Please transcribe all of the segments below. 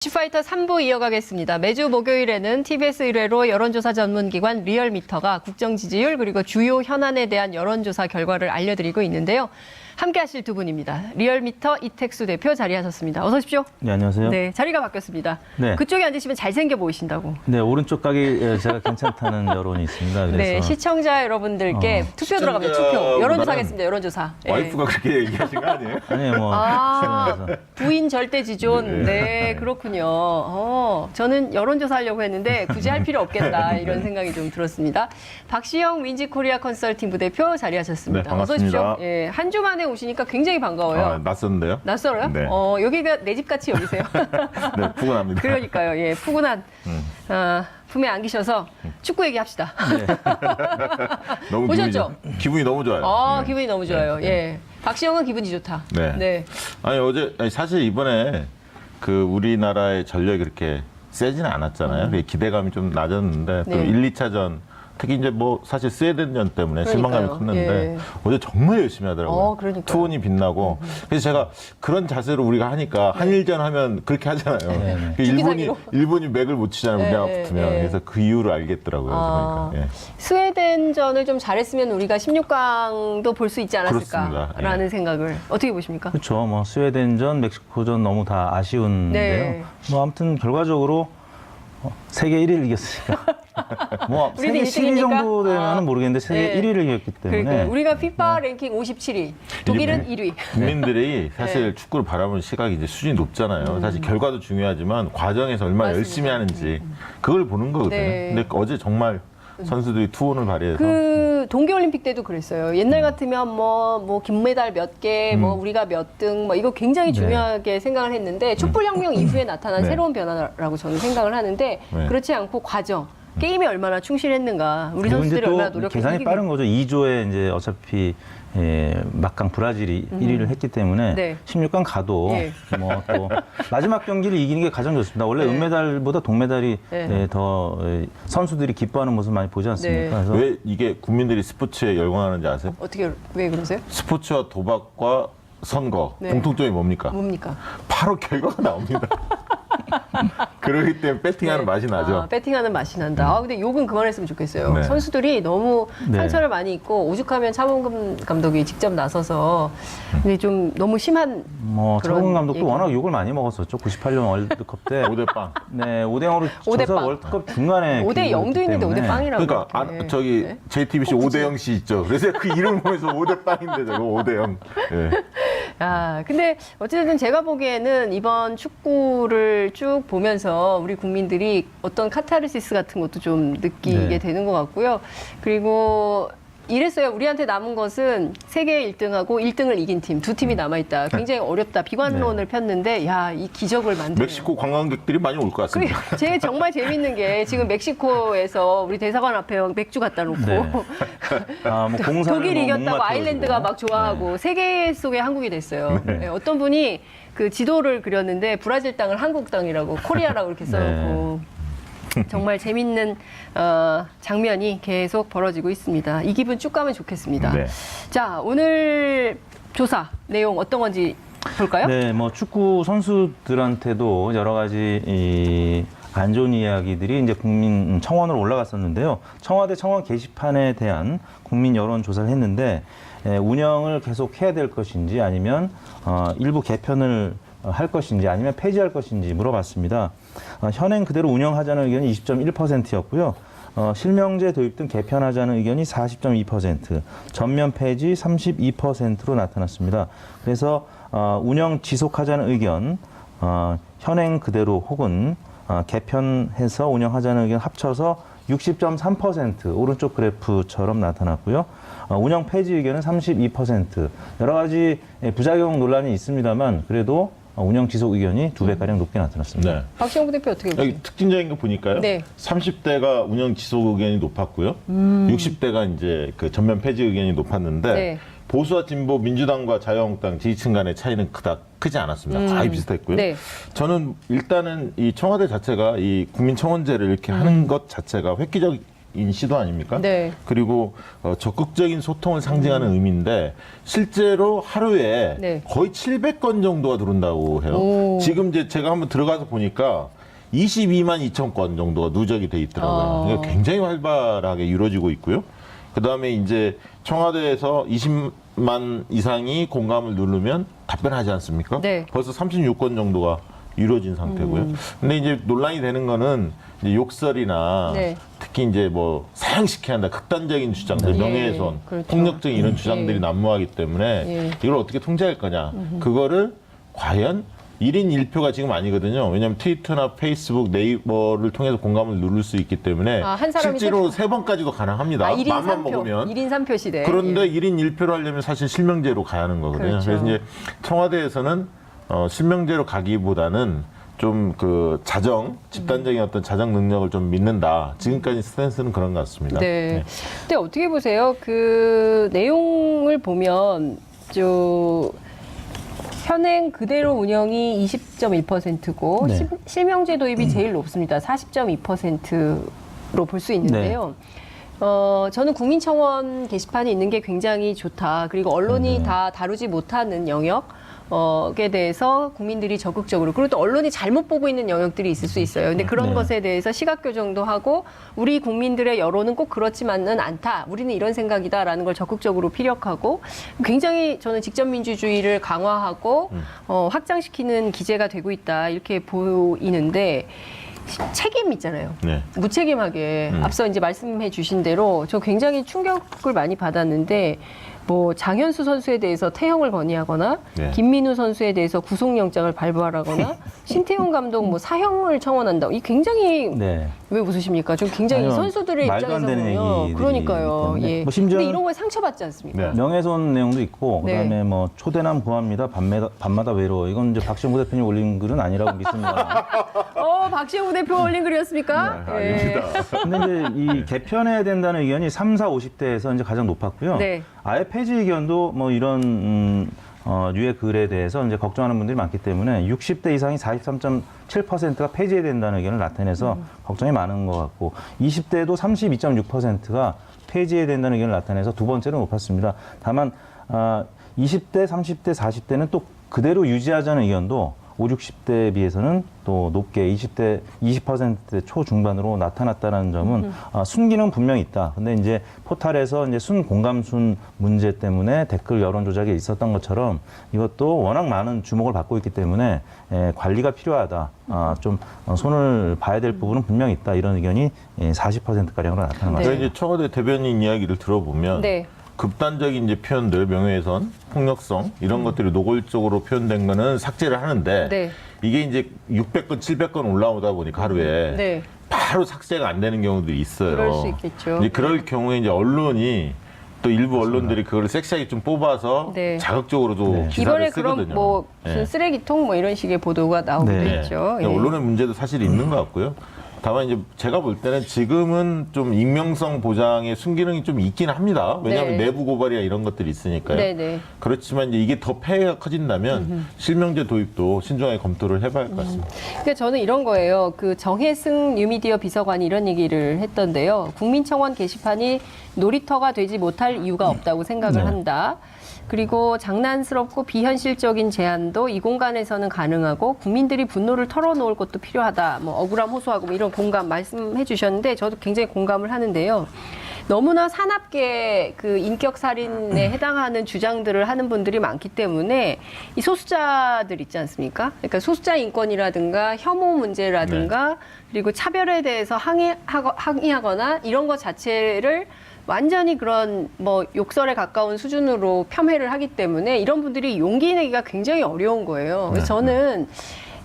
이슈파이터 3부 이어가겠습니다. 매주 목요일에는 TBS 의뢰로 여론조사 전문기관 리얼미터가 국정 지지율 그리고 주요 현안에 대한 여론조사 결과를 알려드리고 있는데요. 함께 하실 두 분입니다. 리얼미터 이택수 대표 자리하셨습니다. 어서 오십시오. 네, 안녕하세요. 네, 자리가 바뀌었습니다. 네. 그쪽에 앉으시면 잘생겨 보이신다고. 네, 오른쪽 각이 제가 괜찮다는 여론이 있습니다. 그래서 네, 시청자 여러분들께 투표 들어가면 투표. 여론조사 하겠습니다. 여론조사. 예. 와이프가 그렇게 얘기하신 거 아니에요? 아니에요, 뭐. 부인 절대 지존. 네, 그렇군요. 저는 여론조사 하려고 했는데 굳이 할 필요 없겠다 이런 생각이 좀 들었습니다. 박시영 윈지코리아 컨설팅 부대표 자리하셨습니다. 네, 반갑습니다. 어서 오십시오. 예, 한 주 만에 오시니까 굉장히 반가워요. 아, 낯선데요? 낯설어요? 네. 여기가 내 집같이 여기세요. 네, 푸근합니다. 그러니까요. 예, 푸근한 품에 안기셔서 축구 얘기합시다. 너무 보셨죠? 기분이 너무 좋아요. 네. 기분이 너무 좋아요. 예, 박시영은 기분이 좋다. 네. 아니 사실 이번에 그 우리나라의 전력이 그렇게 세지는 않았잖아요. 기대감이 좀 낮았는데 또 네. 1, 2차전 특히 이제 뭐 사실 스웨덴전 때문에 실망감이 그러니까요. 컸는데 예. 어제 정말 열심히 하더라고요. 그러니까요. 투혼이 빛나고 그래서 제가 그런 자세로 우리가 하니까 한일전 하면 그렇게 하잖아요. 그 주기사기로. 일본이 맥을 못 치잖아요. 우리나라 네, 붙으면. 네. 그래서 그 이유를 알겠더라고요. 그러니까. 예. 스웨덴전을 좀 잘했으면 우리가 16강도 볼 수 있지 않았을까라는 그렇습니다. 생각을 어떻게 보십니까? 그렇죠. 뭐 스웨덴전, 멕시코전 너무 다 아쉬운데요. 네. 뭐 아무튼 결과적으로 세계 1위를 이겼으니까. 뭐 우리도 세계 10위 1등이니까? 정도 되면 모르겠는데 세계 네. 1위를 이겼기 때문에. 그러니까 우리가 피파 랭킹 57위, 독일은 1위. 국민들이 사실 네. 축구를 바라보는 시각이 이제 수준이 높잖아요. 사실 결과도 중요하지만 과정에서 얼마나 맞습니다. 열심히 하는지 그걸 보는 거거든요. 네. 근데 어제 정말 선수들이 투혼을 발휘해서 그 동계올림픽 때도 그랬어요. 옛날 같으면 뭐金메달 몇 개, 뭐 우리가 몇 등, 뭐 이거 굉장히 중요하게 생각을 했는데 촛불혁명 이후에 나타난 네. 새로운 변화라고 저는 생각을 하는데 네. 그렇지 않고 과정. 게임에 얼마나 충실했는가, 우리 그리고 이제 선수들이 또 얼마나 노력했는가. 계산이 빠른 거죠. 2조에 이제 어차피 막강 브라질이 1위를 했기 때문에 네. 16강 가도 예. 뭐 또 마지막 경기를 이기는 게 가장 좋습니다. 원래 네. 은메달보다 동메달이 네. 더 선수들이 기뻐하는 모습 많이 보지 않습니까? 네. 그래서 왜 이게 국민들이 스포츠에 열광하는지 아세요? 어떻게 왜 그러세요? 스포츠와 도박과 선거 네. 공통점이 뭡니까? 뭡니까? 바로 결과가 나옵니다. 그러기 때문에 배팅하는 맛이 나죠. 배팅하는 맛이 난다. 근데 욕은 그만했으면 좋겠어요. 네. 선수들이 너무 네. 상처를 많이 입고 오죽하면 차범근 감독이 직접 나서서 근데 좀 너무 심한 뭐 그런 차범근 감독도 얘기. 워낙 욕을 많이 먹었었죠. 98년 월드컵 때 5대0. 네, 5대0으로 5대 져서 빵. 월드컵 중간에 5대 0도 있는데 5대 빵이라고. 그러니까 그렇게. 저기 네. JTBC 5대0씨 있죠. 그래서 그 이름을 보면서 5대0인데 저거 5대0. 예. 근데 어쨌든 제가 보기에는 이번 축구를 쭉 보면서 우리 국민들이 어떤 카타르시스 같은 것도 좀 느끼게 네. 되는 것 같고요. 그리고 이랬어요. 우리한테 남은 것은 세계 1등하고 1등을 이긴 팀, 두 팀이 남아있다. 굉장히 어렵다. 비관론을 폈는데, 이 기적을 만드네요. 멕시코 관광객들이 많이 올 것 같습니다. 제 정말 재밌는 게 지금 멕시코에서 우리 대사관 앞에 맥주 갖다 놓고 네. 뭐 공사를 독일이 뭐 이겼다고 목마르게 아일랜드가 해가지고. 막 좋아하고 세계 속의 한국이 됐어요. 네. 네, 어떤 분이 그 지도를 그렸는데 브라질 땅을 한국 땅이라고 코리아라고 이렇게 써놓고 정말 재밌는 장면이 계속 벌어지고 있습니다. 이 기분 쭉 가면 좋겠습니다. 네. 자, 오늘 조사 내용 어떤 건지 볼까요? 네, 뭐 축구 선수들한테도 여러 가지 안 좋은 이야기들이 이제 국민 청원으로 올라갔었는데요. 청와대 청원 게시판에 대한 국민 여론 조사를 했는데 운영을 계속 해야 될 것인지 아니면 일부 개편을 할 것인지 아니면 폐지할 것인지 물어봤습니다. 현행 그대로 운영하자는 의견이 20.1%였고요. 실명제 도입 등 개편하자는 의견이 40.2%, 전면 폐지 32%로 나타났습니다. 그래서 운영 지속하자는 의견, 현행 그대로 혹은 개편해서 운영하자는 의견 합쳐서 60.3% 오른쪽 그래프처럼 나타났고요. 운영 폐지 의견은 32%. 여러 가지 부작용 논란이 있습니다만 그래도 운영 지속 의견이 2배가량 높게 나타났습니다. 네. 박시영 부대표 어떻게 보세요? 여기 특징적인 거 보니까요. 네. 30대가 운영 지속 의견이 높았고요. 60대가 이제 그 전면 폐지 의견이 높았는데 네. 보수와 진보 민주당과 자유한국당 지지층 간의 차이는 크지 않았습니다. 거의 비슷했고요. 네. 저는 일단은 이 청와대 자체가 이 국민청원제를 이렇게 하는 것 자체가 획기적 시도 아닙니까? 네. 그리고 적극적인 소통을 상징하는 의미인데 실제로 하루에 네. 거의 700건 정도가 들어온다고 해요. 오. 지금 이제 제가 한번 들어가서 보니까 22만 2천 건 정도가 누적이 돼 있더라고요. 그러니까 굉장히 활발하게 이루어지고 있고요. 그다음에 이제 청와대에서 20만 이상이 공감을 누르면 답변하지 않습니까? 네. 벌써 36건 정도가 이루어진 상태고요. 근데 이제 논란이 되는 거는 이제 욕설이나 네. 특히 이제 뭐 사형시켜야 한다 극단적인 주장들, 예, 명예훼손, 그렇죠. 폭력적인 이런 주장들이 예. 난무하기 때문에 예. 이걸 어떻게 통제할 거냐. 그거를 과연 1인 1표가 지금 아니거든요. 왜냐하면 트위터나 페이스북, 네이버를 통해서 공감을 누를 수 있기 때문에 아, 한 사람이 실제로 3번까지도 가능합니다. 1인 맘만 3표. 먹으면. 1인 3표 시대. 그런데 예. 1인 1표로 하려면 사실 실명제로 가야 하는 거거든요. 그렇죠. 그래서 이제 청와대에서는 실명제로 가기보다는 좀 그 집단적인 어떤 자정 능력을 좀 믿는다. 지금까지 스탠스는 그런 것 같습니다. 네. 근데 어떻게 보세요? 그 내용을 보면 현행 그대로 운영이 20.1%고 네. 실명제 도입이 제일 높습니다. 40.2%로 볼 수 있는데요. 저는 국민청원 게시판이 있는 게 굉장히 좋다. 그리고 언론이 다 다루지 못하는 영역에 대해서 국민들이 적극적으로, 그리고 또 언론이 잘못 보고 있는 영역들이 있을 수 있어요. 근데 그런 네. 것에 대해서 시각 교정도 하고 우리 국민들의 여론은 꼭 그렇지만은 않다. 우리는 이런 생각이다라는 걸 적극적으로 피력하고 굉장히 저는 직접 민주주의를 강화하고 확장시키는 기제가 되고 있다. 이렇게 보이는데 책임 있잖아요. 네. 무책임하게 앞서 이제 말씀해 주신 대로 저 굉장히 충격을 많이 받았는데 뭐 장현수 선수에 대해서 퇴영을 건의하거나 네. 김민우 선수에 대해서 구속영장을 발부하라거나 신태용 감독 뭐 사형을 청원한다. 이 굉장히 네. 왜 웃으십니까? 좀 굉장히 아니요, 선수들의 말도 안 입장에서 되는 보면 얘기들이기 그러니까요. 때문에. 예. 뭐 심지어- 근데 이런 거에 상처받지 않습니까? 네. 명예훼손 내용도 있고 네. 그다음에 뭐 초대남 구합니다. 밤마다 외로워. 이건 이제 박정우 대표님 올린 글은 아니라고 믿습니다. 박시영 대표 올린 글이었습니까? 네, 예. 아닙니다. 근데 이제 이 개편해야 된다는 의견이 3, 4, 50대에서 이제 가장 높았고요. 네. 아예 폐지 의견도 뭐 이런 류의 글에 대해서 이제 걱정하는 분들이 많기 때문에 60대 이상이 43.7%가 폐지해야 된다는 의견을 나타내서 걱정이 많은 것 같고 20대도 32.6%가 폐지해야 된다는 의견을 나타내서 두 번째로 높았습니다. 다만 20대, 30대, 40대는 또 그대로 유지하자는 의견도 5, 60대에 비해서는 또 높게 20대 20%대 초중반으로 나타났다는 점은 순기는 분명히 있다. 근데 이제 포탈에서 이제 순공감순 문제 때문에 댓글 여론 조작이 있었던 것처럼 이것도 워낙 많은 주목을 받고 있기 때문에 관리가 필요하다. 좀 손을 봐야 될 부분은 분명히 있다. 이런 의견이 40%가량으로 나타난 것 네. 같습니다. 이제 청와대 대변인 이야기를 들어보면 네. 극단적인 이제 표현들, 명예훼손, 폭력성 이런 것들이 노골적으로 표현된 거는 삭제를 하는데 네. 이게 이제 600건, 700건 올라오다 보니까 하루에 네. 바로 삭제가 안 되는 경우들이 있어요. 그럴 수 있겠죠. 이제 그럴 경우에 이제 언론이 또 일부 언론들이 그걸 섹시하게 좀 뽑아서 네. 자극적으로도 네. 기사를 이번에 쓰거든요. 그럼 뭐 무슨 예. 쓰레기통 뭐 이런 식의 보도가 나오기도 네. 했죠. 네. 언론의 문제도 사실 있는 것 같고요. 다만 이제 제가 볼 때는 지금은 좀 익명성 보장의 순기능이 좀 있긴 합니다. 왜냐하면 네. 내부 고발이나 이런 것들이 있으니까요. 네네. 그렇지만 이제 이게 더 폐해가 커진다면 실명제 도입도 신중하게 검토를 해봐야 할 것 같습니다. 그러니까 저는 이런 거예요. 그 정혜승 뉴미디어 비서관이 이런 얘기를 했던데요. 국민청원 게시판이 놀이터가 되지 못할 이유가 없다고 생각을 네. 한다. 그리고 장난스럽고 비현실적인 제안도 이 공간에서는 가능하고 국민들이 분노를 털어놓을 것도 필요하다. 뭐 억울함 호소하고 뭐 이런 공감 말씀해 주셨는데 저도 굉장히 공감을 하는데요. 너무나 사납게 그 인격 살인에 해당하는 주장들을 하는 분들이 많기 때문에 이 소수자들 있지 않습니까? 그러니까 소수자 인권이라든가 혐오 문제라든가 그리고 차별에 대해서 항의하거나 이런 것 자체를 완전히 그런 뭐 욕설에 가까운 수준으로 폄훼를 하기 때문에 이런 분들이 용기 내기가 굉장히 어려운 거예요. 그래서 저는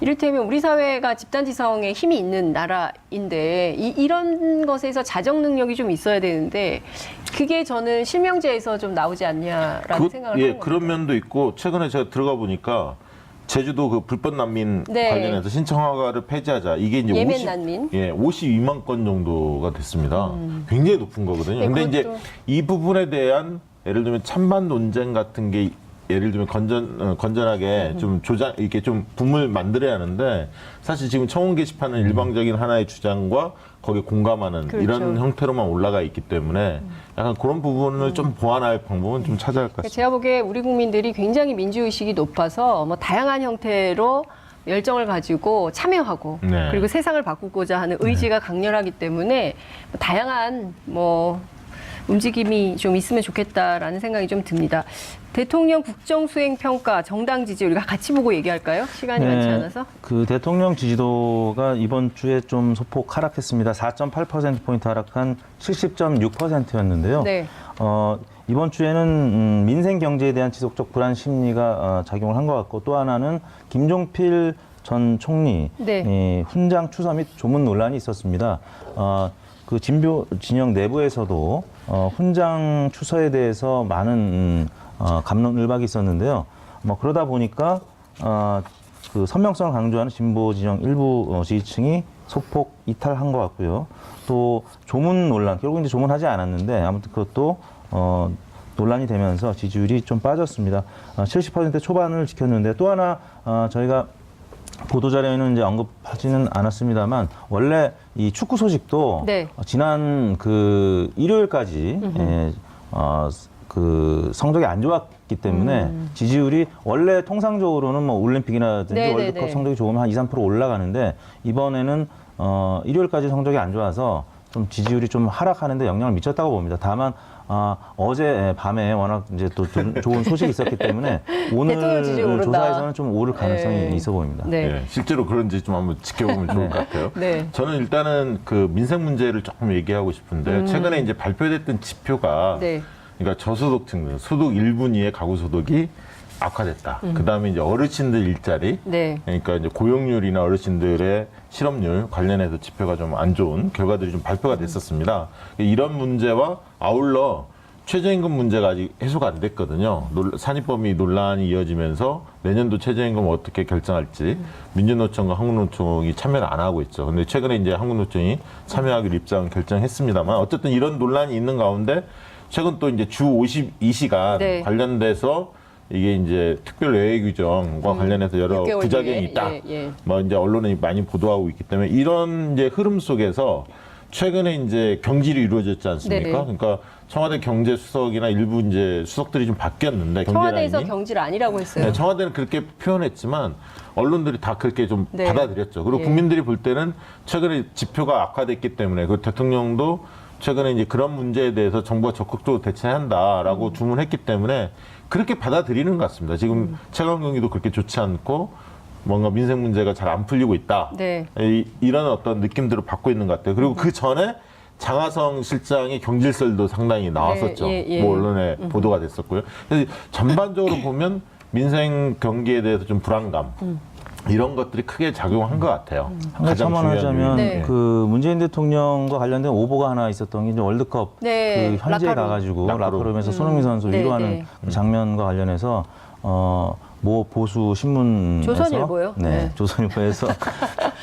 이를테면 우리 사회가 집단지성에 힘이 있는 나라인데 이런 것에서 자정 능력이 좀 있어야 되는데 그게 저는 실명제에서 좀 나오지 않냐라는 생각을 하는 그런 겁니다. 면도 있고 최근에 제가 들어가 보니까 제주도 그 불법 난민 네. 관련해서 신청 허가를 폐지하자. 이게 이제 예멘 난민. 52만 건 정도가 됐습니다. 굉장히 높은 거거든요. 네, 근데 이제 그것도- 이 부분에 대한 예를 들면 찬반 논쟁 같은 게 예를 들면 건전하게 좀 이렇게 좀 붐을 만들어야 하는데 사실 지금 청원 게시판은 일방적인 하나의 주장과 거기에 공감하는 그렇죠. 이런 형태로만 올라가 있기 때문에 약간 그런 부분을 좀 보완할 방법은 좀 찾아야 할 것 같습니다. 제가 보기에 우리 국민들이 굉장히 민주의식이 높아서 뭐 다양한 형태로 열정을 가지고 참여하고 네. 그리고 세상을 바꾸고자 하는 의지가 강렬하기 때문에 다양한 뭐 움직임이 좀 있으면 좋겠다라는 생각이 좀 듭니다. 대통령 국정수행평가, 정당 지지율 우리가 같이 보고 얘기할까요? 시간이 많지 않아서. 그 대통령 지지도가 이번 주에 좀 소폭 하락했습니다. 4.8%포인트 하락한 70.6%였는데요. 네. 이번 주에는 민생 경제에 대한 지속적 불안 심리가 작용을 한 것 같고 또 하나는 김종필 전 총리 네. 훈장 추서 및 조문 논란이 있었습니다. 그 진보 진영 내부에서도 훈장 추서에 대해서 많은 갑론을박이 있었는데요. 뭐 그러다 보니까 그 선명성을 강조하는 진보 진영 일부 지지층이 소폭 이탈한 것 같고요. 또 조문 논란, 결국 이제 조문하지 않았는데 아무튼 그것도 논란이 되면서 지지율이 좀 빠졌습니다. 70% 초반을 지켰는데 또 하나 저희가 보도자료에는 이제 언급하지는 않았습니다만 원래 이 축구 소식도 네. 지난 그 일요일까지 그 성적이 안 좋았기 때문에 지지율이 원래 통상적으로는 뭐 올림픽이라든지 네네네. 월드컵 성적이 좋으면 한 2, 3% 올라가는데 이번에는 일요일까지 성적이 안 좋아서 좀 지지율이 좀 하락하는데 영향을 미쳤다고 봅니다. 다만 어제 밤에 워낙 이제 또 좋은 소식이 있었기 때문에 오늘 조사에서는 좀 오를 가능성이 네. 있어 보입니다. 네. 네, 실제로 그런지 좀 한번 지켜보면 좋을 것 같아요. 네. 저는 일단은 그 민생 문제를 조금 얘기하고 싶은데 최근에 이제 발표됐던 지표가 네. 그러니까 저소득층들 소득 1분위의 가구 소득이 악화됐다. 그다음에 이제 어르신들 일자리, 네. 그러니까 이제 고용률이나 어르신들의 실업률 관련해서 지표가 좀 안 좋은 결과들이 좀 발표가 됐었습니다. 이런 문제와 아울러 최저임금 문제가 아직 해소가 안 됐거든요. 산입범위 논란이 이어지면서 내년도 최저임금 어떻게 결정할지 민주노총과 한국노총이 참여를 안 하고 있죠. 근데 최근에 이제 한국노총이 참여하기로 입장 결정했습니다만 어쨌든 이런 논란이 있는 가운데 최근 또 이제 주 52시간 네. 관련돼서 이게 이제 특별 외외 규정과 관련해서 여러 6개월 부작용이 뒤에. 있다. 예. 뭐 이제 언론에 많이 보도하고 있기 때문에 이런 이제 흐름 속에서 최근에 이제 경질이 이루어졌지 않습니까? 네네. 그러니까 청와대 경제수석이나 일부 이제 수석들이 좀 바뀌었는데 청와대에서 경제라인이 경질 아니라고 했어요. 네, 청와대는 그렇게 표현했지만 언론들이 다 그렇게 좀 네. 받아들였죠. 그리고 예. 국민들이 볼 때는 최근에 지표가 악화됐기 때문에 그 대통령도 최근에 이제 그런 문제에 대해서 정부가 적극적으로 대처한다라고 주문했기 때문에 그렇게 받아들이는 것 같습니다. 지금 최강 경기도 그렇게 좋지 않고 뭔가 민생 문제가 잘 안 풀리고 있다. 네. 이런 어떤 느낌들을 받고 있는 것 같아요. 그리고 그 전에 장하성 실장의 경질설도 상당히 나왔었죠. 예, 예. 뭐 언론에 보도가 됐었고요. 그래서 전반적으로 보면 민생 경기에 대해서 좀 불안감 이런 것들이 크게 작용한 것 같아요. 한 가지 첨언하자면 중요한 네. 그 문재인 대통령과 관련된 오보가 하나 있었던 게 이제 월드컵 네, 그 현지에 라카룸. 가가지고 라카룸. 라커룸에서 손흥민 선수 네, 위로하는 네. 그 장면과 관련해서 모 보수 신문에서 조선일보요? 네, 네. 조선일보에서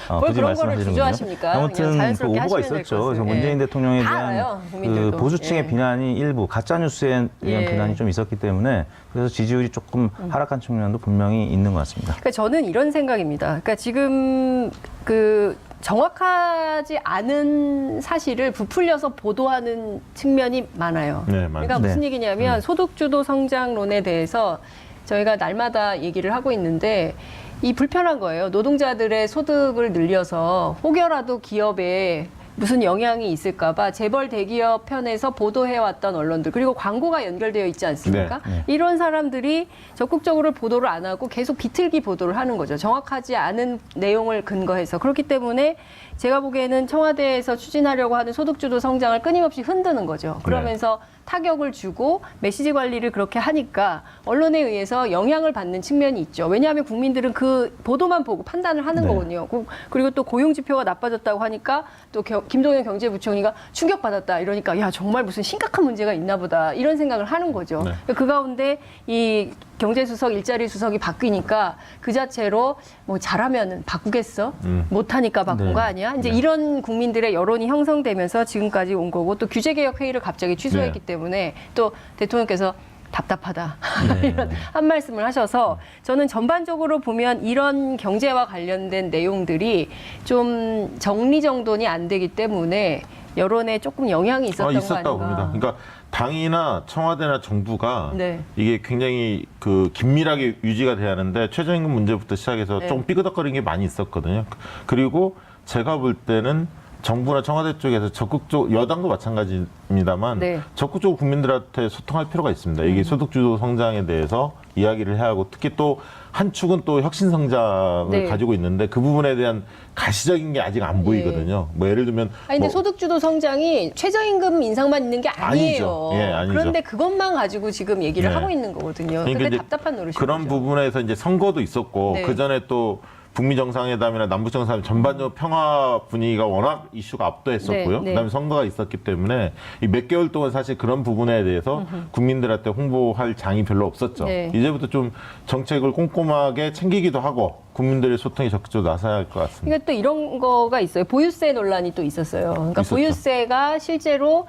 뭘 굳이 그런 거를 말씀하시는군요. 주저하십니까? 그냥 아무튼 그 자연스럽게 오보가 하시면 될것 있었죠. 그래서 같아요. 문재인 예. 대통령에 다 대한 알아요, 그 국민들도. 보수층의 예. 비난이 일부 가짜 뉴스에 대한 예. 비난이 좀 있었기 때문에 그래서 지지율이 조금 하락한 측면도 분명히 있는 것 같습니다. 그러니까 저는 이런 생각입니다. 그러니까 지금 그 정확하지 않은 사실을 부풀려서 보도하는 측면이 많아요. 네, 그러니까 맞습니다. 무슨 얘기냐면 소득주도 성장론에 대해서 저희가 날마다 얘기를 하고 있는데 이 불편한 거예요. 노동자들의 소득을 늘려서 혹여라도 기업에 무슨 영향이 있을까봐 재벌 대기업 편에서 보도해왔던 언론들 그리고 광고가 연결되어 있지 않습니까? 네. 이런 사람들이 적극적으로 보도를 안 하고 계속 비틀기 보도를 하는 거죠. 정확하지 않은 내용을 근거해서. 그렇기 때문에 제가 보기에는 청와대에서 추진하려고 하는 소득주도 성장을 끊임없이 흔드는 거죠. 그러면서 타격을 주고 메시지 관리를 그렇게 하니까 언론에 의해서 영향을 받는 측면이 있죠. 왜냐하면 국민들은 그 보도만 보고 판단을 하는 네. 거거든요. 그리고 또 고용 지표가 나빠졌다고 하니까 또 김동연 경제부총리가 충격받았다 이러니까 야 정말 무슨 심각한 문제가 있나 보다 이런 생각을 하는 거죠. 네. 그 가운데 이 경제수석, 일자리 수석이 바뀌니까 그 자체로 뭐 잘하면은 바꾸겠어? 못하니까 바꾼 네. 거 아니야? 이제 이런 국민들의 여론이 형성되면서 지금까지 온 거고 또 규제개혁 회의를 갑자기 취소했기 네. 때문에 또 대통령께서 답답하다 네. 이런 한 말씀을 하셔서 저는 전반적으로 보면 이런 경제와 관련된 내용들이 좀 정리정돈이 안 되기 때문에 여론에 조금 영향이 있었던 거 있었다고 아닌가. 봅니다. 그러니까 당이나 청와대나 정부가 네. 이게 굉장히 그 긴밀하게 유지가 돼야 하는데 최저임금 문제부터 시작해서 네. 좀 삐그덕거리는 게 많이 있었거든요. 그리고 제가 볼 때는 정부나 청와대 쪽에서 적극적 여당도 마찬가지입니다만 네. 적극적으로 국민들한테 소통할 필요가 있습니다. 이게 소득주도 성장에 대해서 이야기를 해야 하고 특히 또 한 축은 또 혁신 성장을 네. 가지고 있는데 그 부분에 대한 가시적인 게 아직 안 보이거든요. 뭐 예를 들면 아니 근데 뭐 소득주도 성장이 최저임금 인상만 있는 게 아니에요. 아니죠. 예, 아니죠. 그런데 그것만 가지고 지금 얘기를 네. 하고 있는 거거든요. 그러니까 그게 이제 답답한 노릇이죠. 그런 부분에서 이제 선거도 있었고 네. 그 전에 또 북미 정상회담이나 남북 정상회담 전반적으로 평화 분위기가 워낙 이슈가 압도했었고요. 네, 네. 그다음에 선거가 있었기 때문에 이 몇 개월 동안 사실 그런 부분에 대해서 국민들한테 홍보할 장이 별로 없었죠. 네. 이제부터 좀 정책을 꼼꼼하게 챙기기도 하고 국민들의 소통이 적극적으로 나서야 할 것 같습니다. 그러니까 또 이런 거가 있어요. 보유세 논란이 또 있었어요. 그러니까 있었죠. 보유세가 실제로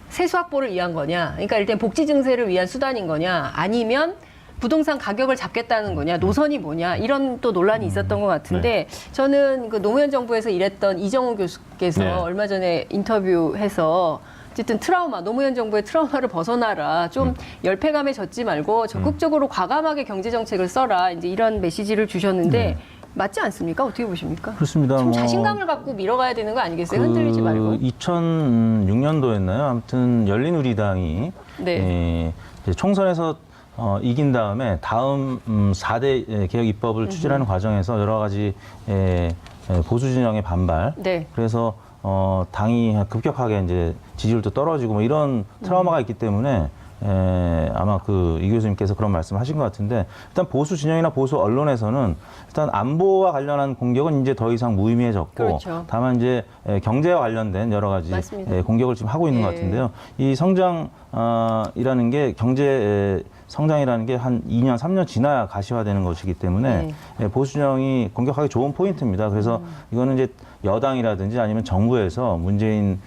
세수 확보를 위한 거냐, 그러니까 일단 복지 증세를 위한 수단인 거냐, 아니면 부동산 가격을 잡겠다는 거냐, 노선이 뭐냐, 이런 또 논란이 있었던 것 같은데 저는 그 노무현 정부에서 일했던 이정우 교수께서 네. 얼마 전에 인터뷰해서 어쨌든 트라우마, 노무현 정부의 트라우마를 벗어나라. 좀 열패감에 젖지 말고 적극적으로 과감하게 경제 정책을 써라. 이제 이런 메시지를 주셨는데 맞지 않습니까? 어떻게 보십니까? 그렇습니다. 좀 뭐 자신감을 갖고 밀어가야 되는 거 아니겠어요? 흔들리지 말고. 2006년도였나요? 아무튼 열린우리당이 네. 이제 총선에서 이긴 다음 4대 개혁 입법을 추진하는 과정에서 여러 가지 보수 진영의 반발. 네. 그래서 당이 급격하게 이제 지지율도 떨어지고 뭐 이런 트라우마가 있기 때문에 아마 이 교수님께서 그런 말씀하신 것 같은데 일단 보수 진영이나 보수 언론에서는 일단 안보와 관련한 공격은 이제 더 이상 무의미해졌고 그렇죠. 다만 이제 경제와 관련된 여러 가지 맞습니다. 공격을 지금 하고 있는 것 예. 같은데요. 이 성장이라는 게 경제 성장이라는 게 한 2년, 3년 지나야 가시화되는 것이기 때문에 보수 진영이 공격하기 좋은 포인트입니다. 그래서 이거는 이제 여당이라든지 아니면 정부에서 문재인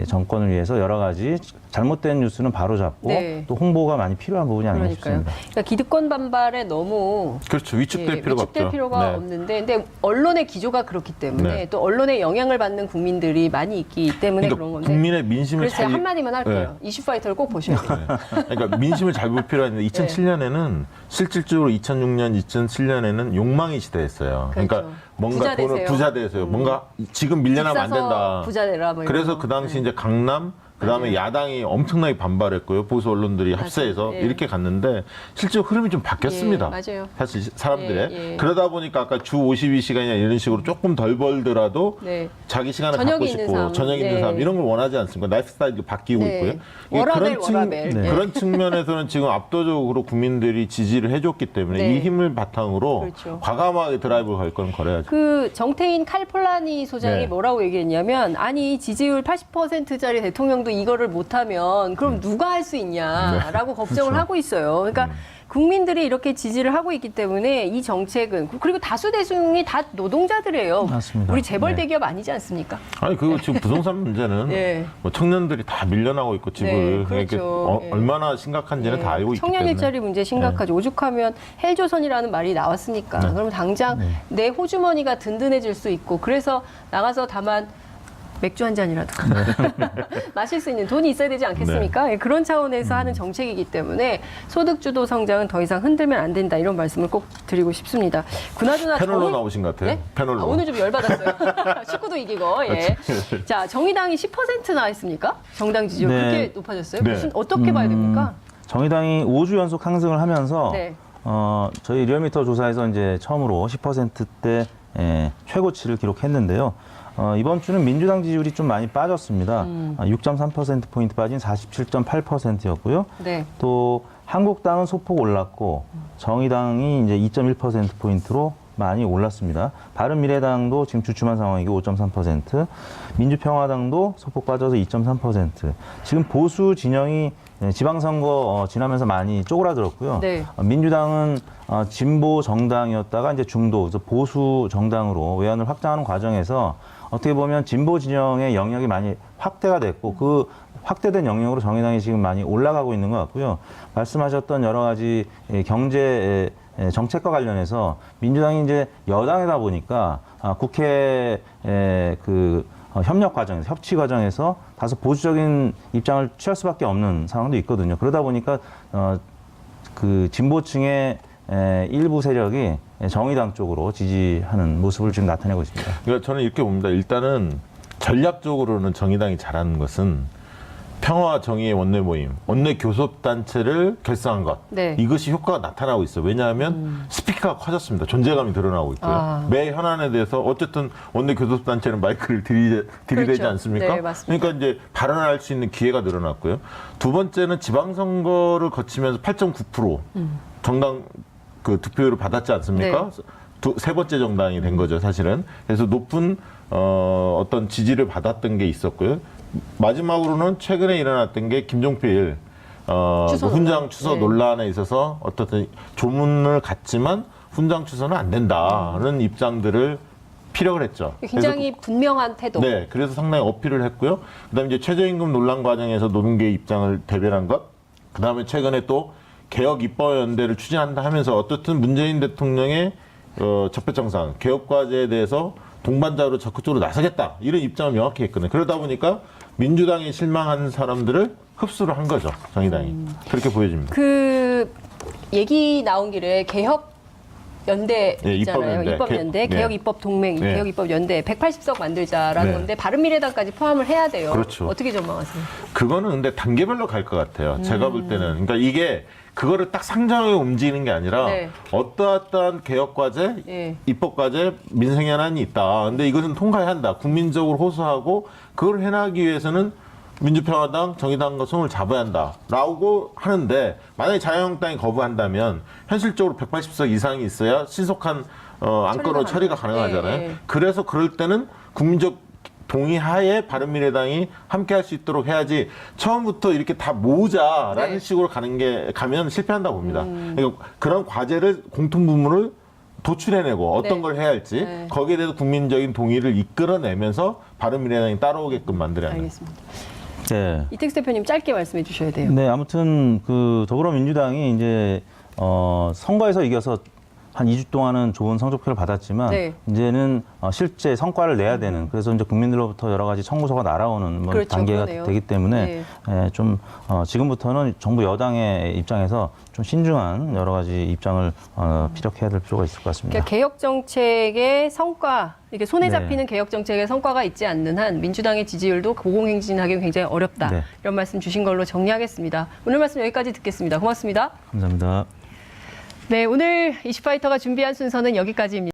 정권을 위해서 여러 가지 잘못된 뉴스는 바로잡고 네. 또 홍보가 많이 필요한 부분이 아닌가 그러니까요. 싶습니다. 그러니까 기득권 반발에 너무 그렇죠. 위축될 필요가 위축될 없죠. 필요가 네. 없는데, 근데 언론의 기조가 그렇기 때문에 네. 또 언론의 영향을 받는 국민들이 많이 있기 때문에 그러니까 그런 건데. 국민의 민심을 그래서 제가 잘 한마디만 할게요. 이슈파이터를 꼭 보셔야 돼요. 그러니까 민심을 잘 볼 필요가 있는데 2007년에는 실질적으로 2006년, 2007년에는 욕망의 시대였어요. 그러니까 그렇죠. 뭔가 부자 돈을 되세요. 부자 되세요. 뭔가 지금 밀려나면 안 집 사서 된다. 부자 되라 뭐 이런 그래서 거. 그 당시 이제 강남 그다음에 야당이 엄청나게 반발했고요. 보수 언론들이 합세해서 예. 이렇게 갔는데 실제 흐름이 좀 바뀌었습니다. 예, 맞아요. 사실 사람들의 예, 예. 그러다 보니까 아까 주 52시간이나 이런 식으로 조금 덜 벌더라도 네. 자기 시간을 저녁이 갖고 있는 싶고 삶. 저녁 있는 네. 삶 이런 걸 원하지 않습니까? 라이프 스타일이 바뀌고 네. 있고요. 이게 워라벨, 워라벨. 네. 그런 측면에서는 지금 압도적으로 국민들이 지지를 해줬기 때문에 네. 이 힘을 바탕으로 그렇죠. 과감하게 드라이브를 걸 거는 걸어야죠. 그 정태인 칼폴라니 소장이 네. 뭐라고 얘기했냐면, 아니 지지율 80%짜리 대통령도 이거를 못하면 그럼 누가 할 수 있냐라고 걱정을 그렇죠. 하고 있어요. 그러니까 국민들이 이렇게 지지를 하고 있기 때문에 이 정책은, 그리고 다수 대중이 다 노동자들이에요. 맞습니다. 우리 재벌 네. 대기업 아니지 않습니까? 아니 그 지금 부동산 문제는 네. 뭐 청년들이 다 밀려나고 있고 집을 네, 그러니까 그렇죠. 예. 얼마나 심각한지는 다 알고 있기 청년 때문에. 일자리 문제 심각하죠. 오죽하면 헬조선이라는 말이 나왔으니까. 그럼 당장 내 호주머니가 든든해질 수 있고, 그래서 나가서 다만 맥주 한 잔이라도 마실 수 있는 돈이 있어야 되지 않겠습니까? 예, 그런 차원에서 하는 정책이기 때문에 소득주도 성장은 더 이상 흔들면 안 된다, 이런 말씀을 꼭 드리고 싶습니다. 그나저나 패널로 나오신 것 같아요. 네? 패널로. 아, 오늘 좀 열받았어요. 축구도 이기고. 예. 자, 정의당이 10% 나왔습니까? 정당 지지율 네. 그렇게 높아졌어요? 네. 무슨 어떻게 봐야 됩니까? 정의당이 5주 연속 상승을 하면서 네. 저희 리얼미터 조사에서 이제 처음으로 10%대 최고치를 기록했는데요. 이번 주는 민주당 지지율이 좀 많이 빠졌습니다. 6.3%포인트 빠진 47.8%였고요. 네. 또 한국당은 소폭 올랐고 정의당이 이제 2.1%포인트로 많이 올랐습니다. 바른미래당도 지금 주춤한 상황이고 5.3%, 민주평화당도 소폭 빠져서 2.3%. 지금 보수 진영이 지방선거 지나면서 많이 쪼그라들었고요. 네. 민주당은 진보 정당이었다가 이제 중도, 그래서 보수 정당으로 외연을 확장하는 과정에서 어떻게 보면 진보 진영의 영역이 많이 확대가 됐고 그 확대된 영역으로 정의당이 지금 많이 올라가고 있는 것 같고요. 말씀하셨던 여러 가지 경제 정책과 관련해서 민주당이 이제 여당이다 보니까 국회 협력 과정에서 협치 과정에서 다소 보수적인 입장을 취할 수밖에 없는 상황도 있거든요. 그러다 보니까 그 진보층의 일부 세력이 정의당 쪽으로 지지하는 모습을 지금 나타내고 있습니다. 그러니까 저는 이렇게 봅니다. 일단은 전략적으로는 정의당이 잘하는 것은 평화와 정의의 원내 모임, 원내 교섭단체를 결성한 것. 네. 이것이 효과가 나타나고 있어요. 왜냐하면 스피커가 커졌습니다. 존재감이 드러나고 있고요. 매 현안에 대해서 어쨌든 원내 교섭단체는 마이크를 들이대지 그렇죠. 않습니까? 네, 맞습니다. 그러니까 이제 발언할 수 있는 기회가 늘어났고요. 두 번째는 지방선거를 거치면서 8.9% 정당 그 득표율을 받았지 않습니까? 세 번째 정당이 된 거죠, 사실은. 그래서 높은 어떤 지지를 받았던 게 있었고요. 마지막으로는 최근에 일어났던 게 김종필 훈장 추서 네. 논란에 있어서 어떤 조문을 갖지만 훈장 추서는 안 된다는 입장들을 피력을 했죠. 굉장히 분명한 태도. 네, 그래서 상당히 어필을 했고요. 그다음에 이제 최저임금 논란 과정에서 노동계의 입장을 대변한 것. 그다음에 최근에 또 개혁 입법연대를 추진한다 하면서 어떻든 문재인 대통령의 적폐청산 개혁 과제에 대해서 동반자로 적극적으로 나서겠다 이런 입장을 명확히 했거든요. 그러다 보니까 민주당에 실망한 사람들을 흡수를 한 거죠, 정의당이. 그렇게 보여집니다. 그 얘기 나온 길에 개혁 연대 네, 있잖아요. 입법연대. 입법연대, 네. 개혁 입법 동맹, 네. 개혁 입법 연대 180석 만들자라는 네. 건데 바른미래당까지 포함을 해야 돼요. 그렇죠. 어떻게 전망하세요? 그거는 근데 단계별로 갈 것 같아요. 제가 볼 때는. 그러니까 이게 그거를 딱 상정하게 움직이는 게 아니라 네. 어떠한 개혁 과제, 네. 입법 과제, 민생 현안이 있다. 근데 이것은 통과해야 한다. 국민적으로 호소하고 그걸 해나가기 위해서는 민주평화당, 정의당과 손을 잡아야 한다라고 하는데 만약에 자유한국당이 거부한다면 현실적으로 180석 이상이 있어야 신속한 안건으로 처리가 가능하잖아요. 네. 그래서 그럴 때는 국민적 동의하에 바른미래당이 함께 할 수 있도록 해야지 처음부터 이렇게 다 모으자라는 네. 식으로 가면 실패한다고 봅니다. 그러니까 그런 과제를 공통부문을 도출해내고 어떤 네. 걸 해야 할지 네. 거기에 대해서 국민적인 동의를 이끌어내면서 바른미래당이 따라오게끔 만들어야 합니다. 알겠습니다. 네. 이택수 대표님 짧게 말씀해 주셔야 돼요. 네, 아무튼 그 더불어민주당이 이제 선거에서 이겨서 한 2주 동안은 좋은 성적표를 받았지만 네. 이제는 실제 성과를 내야 되는 그래서 이제 국민들로부터 여러 가지 청구서가 날아오는 뭐 그렇죠, 단계가 그러네요. 되기 때문에 네. 좀 지금부터는 정부 여당의 입장에서 좀 신중한 여러 가지 입장을 피력해야 될 필요가 있을 것 같습니다. 그러니까 개혁 정책의 성과, 이게 손에 네. 잡히는 개혁 정책의 성과가 있지 않는 한 민주당의 지지율도 고공행진하기는 굉장히 어렵다. 네. 이런 말씀 주신 걸로 정리하겠습니다. 오늘 말씀 여기까지 듣겠습니다. 고맙습니다. 감사합니다. 네, 오늘 이슈파이터가 준비한 순서는 여기까지입니다.